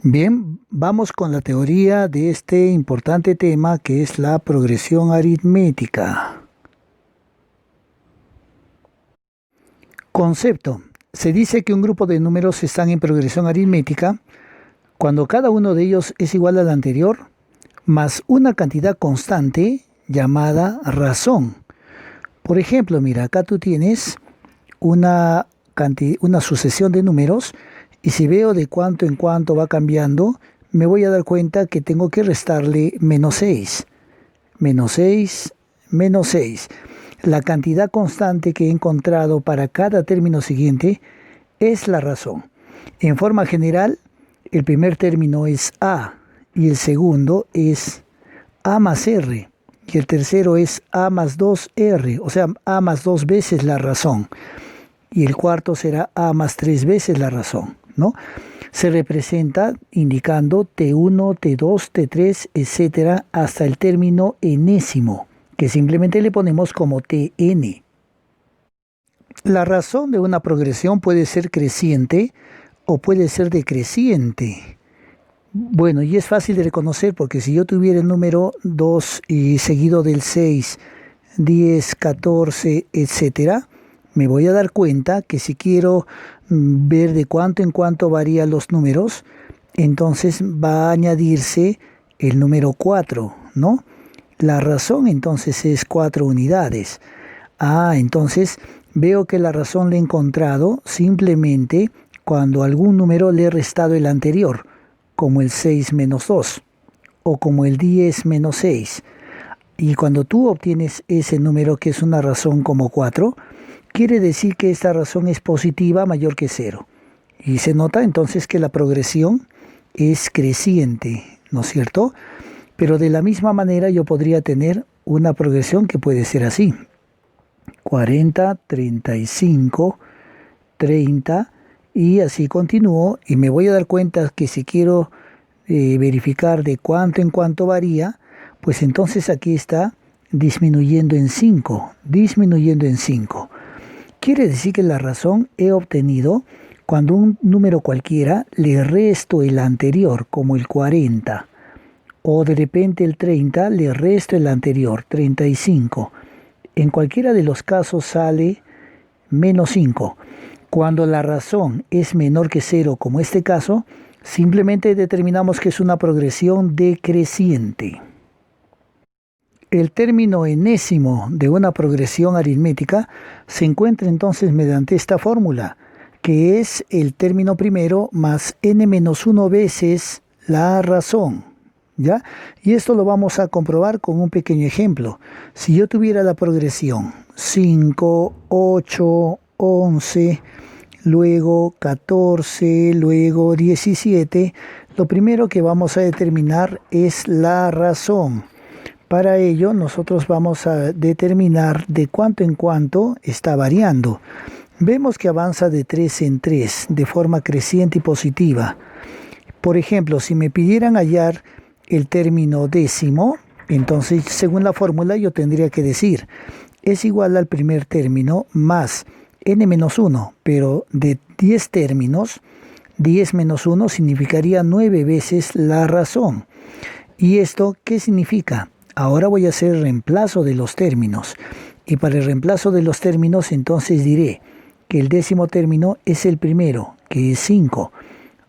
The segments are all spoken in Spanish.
Bien, vamos con la teoría de este importante tema que es la progresión aritmética. Concepto. Se dice que un grupo de números están en progresión aritmética cuando cada uno de ellos es igual al anterior, más una cantidad constante llamada razón. Por ejemplo, mira, acá tú tienes una sucesión de números y si veo de cuánto en cuánto va cambiando, me voy a dar cuenta que tengo que restarle menos 6. Menos 6, menos 6. La cantidad constante que he encontrado para cada término siguiente es la razón. En forma general, el primer término es A y el segundo es A más R y el tercero es A más 2R, o sea, A más 2 veces la razón. Y el cuarto será A más 3 veces la razón, ¿no? Se representa indicando T1, T2, T3, etcétera, hasta el término enésimo, que simplemente le ponemos como Tn. La razón de una progresión puede ser creciente o puede ser decreciente. Bueno, y es fácil de reconocer porque si yo tuviera el número 2 y seguido del 6, 10, 14, etcétera, me voy a dar cuenta que si quiero ver de cuánto en cuánto varían los números, entonces va a añadirse el número 4, ¿no? La razón entonces es 4 unidades. Entonces veo que la razón la he encontrado simplemente cuando a algún número le he restado el anterior, como el 6 menos 2 o como el 10 menos 6. Y cuando tú obtienes ese número que es una razón como 4, quiere decir que esta razón es positiva mayor que 0. Y se nota entonces que la progresión es creciente, ¿no es cierto? Pero de la misma manera yo podría tener una progresión que puede ser así. 40, 35, 30 y así continúo y me voy a dar cuenta que si quiero verificar de cuánto en cuánto varía, pues entonces aquí está disminuyendo en 5, disminuyendo en 5. Quiere decir que la razón he obtenido cuando un número cualquiera le resto el anterior, como el 40, o de repente el 30 le resto el anterior, 35. En cualquiera de los casos sale menos 5. Cuando la razón es menor que 0, como este caso, simplemente determinamos que es una progresión decreciente. El término enésimo de una progresión aritmética se encuentra entonces mediante esta fórmula, que es el término primero más n-1 veces la razón, ¿ya? Y esto lo vamos a comprobar con un pequeño ejemplo. Si yo tuviera la progresión 5, 8, 11, luego 14, luego 17, lo primero que vamos a determinar es la razón. Para ello nosotros vamos a determinar de cuánto en cuánto está variando. Vemos que avanza de 3 en 3 de forma creciente y positiva. Por ejemplo, si me pidieran hallar el término décimo, entonces según la fórmula yo tendría que decir es igual al primer término más n-1, pero de 10 términos, 10 menos 1 significaría 9 veces la razón. ¿Y esto qué significa? Ahora voy a hacer el reemplazo de los términos. Y para el reemplazo de los términos entonces diré que el décimo término es el primero, que es 5,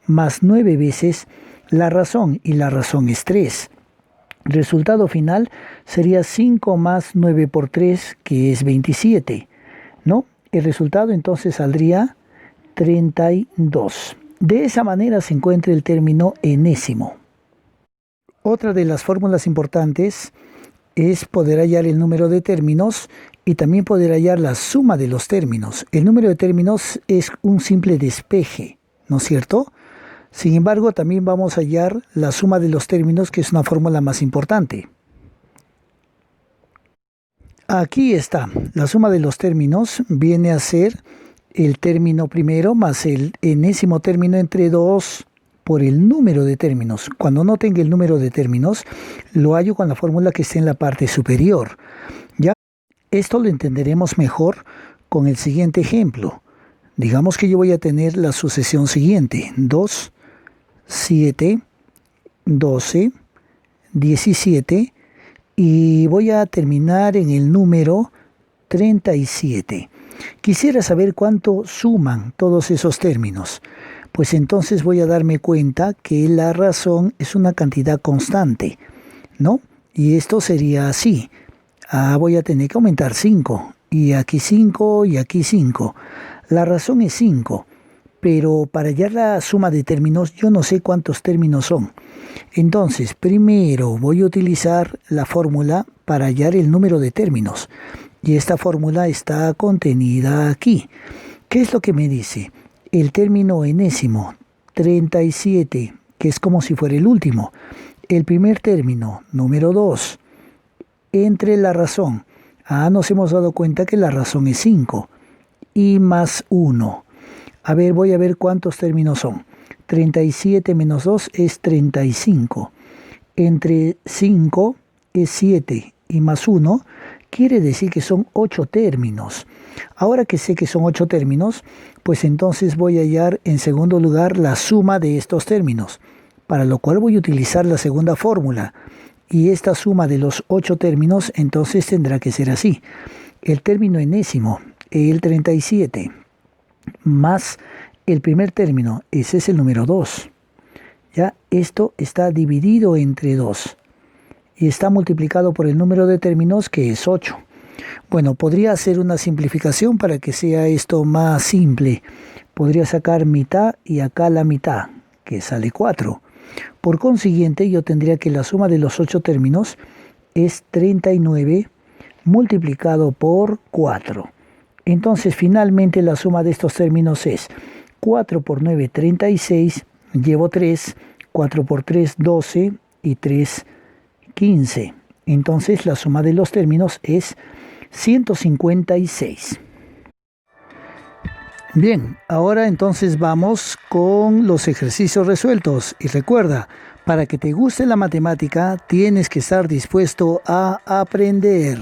más 9 veces la razón, y la razón es 3. Resultado final sería 5 más 9 por 3, que es 27, ¿no? El resultado entonces saldría 32. De esa manera se encuentra el término enésimo. Otra de las fórmulas importantes es poder hallar el número de términos y también poder hallar la suma de los términos. El número de términos es un simple despeje, ¿no es cierto? Sin embargo, también vamos a hallar la suma de los términos, que es una fórmula más importante. Aquí está, la suma de los términos viene a ser el término primero más el enésimo término entre 2 por el número de términos. Cuando no tenga el número de términos, lo hallo con la fórmula que está en la parte superior. ¿Ya? Esto lo entenderemos mejor con el siguiente ejemplo. Digamos que yo voy a tener la sucesión siguiente, 2, 7, 12, 17 y voy a terminar en el número 37. Quisiera saber cuánto suman todos esos términos. Pues entonces voy a darme cuenta que la razón es una cantidad constante, ¿no? Y esto sería así. Voy a tener que aumentar 5. Y aquí 5 y aquí 5. La razón es 5. Pero para hallar la suma de términos, yo no sé cuántos términos son. Entonces, primero voy a utilizar la fórmula para hallar el número de términos. Y esta fórmula está contenida aquí. ¿Qué es lo que me dice? El término enésimo, 37, que es como si fuera el último. El primer término, número 2, entre la razón. Nos hemos dado cuenta que la razón es 5. Y más 1. A ver, voy a ver cuántos términos son. 37 menos 2 es 35. Entre 5 es 7 y más 1 quiere decir que son 8 términos. Ahora que sé que son 8 términos, pues entonces voy a hallar en segundo lugar la suma de estos términos, para lo cual voy a utilizar la segunda fórmula. Y esta suma de los 8 términos entonces tendrá que ser así. El término enésimo, el 37, más el primer término, ese es el número 2. Ya, esto está dividido entre 2 y está multiplicado por el número de términos, que es 8. Bueno, podría hacer una simplificación para que sea esto más simple. Podría sacar mitad y acá la mitad, que sale 4. Por consiguiente, yo tendría que la suma de los 8 términos es 39 multiplicado por 4. Entonces, finalmente, la suma de estos términos es 4 por 9, 36, llevo 3, 4 por 3, 12 y 3, 15. Entonces, la suma de los términos es 156. Bien, ahora entonces vamos con los ejercicios resueltos. Y recuerda, para que te guste la matemática, tienes que estar dispuesto a aprender.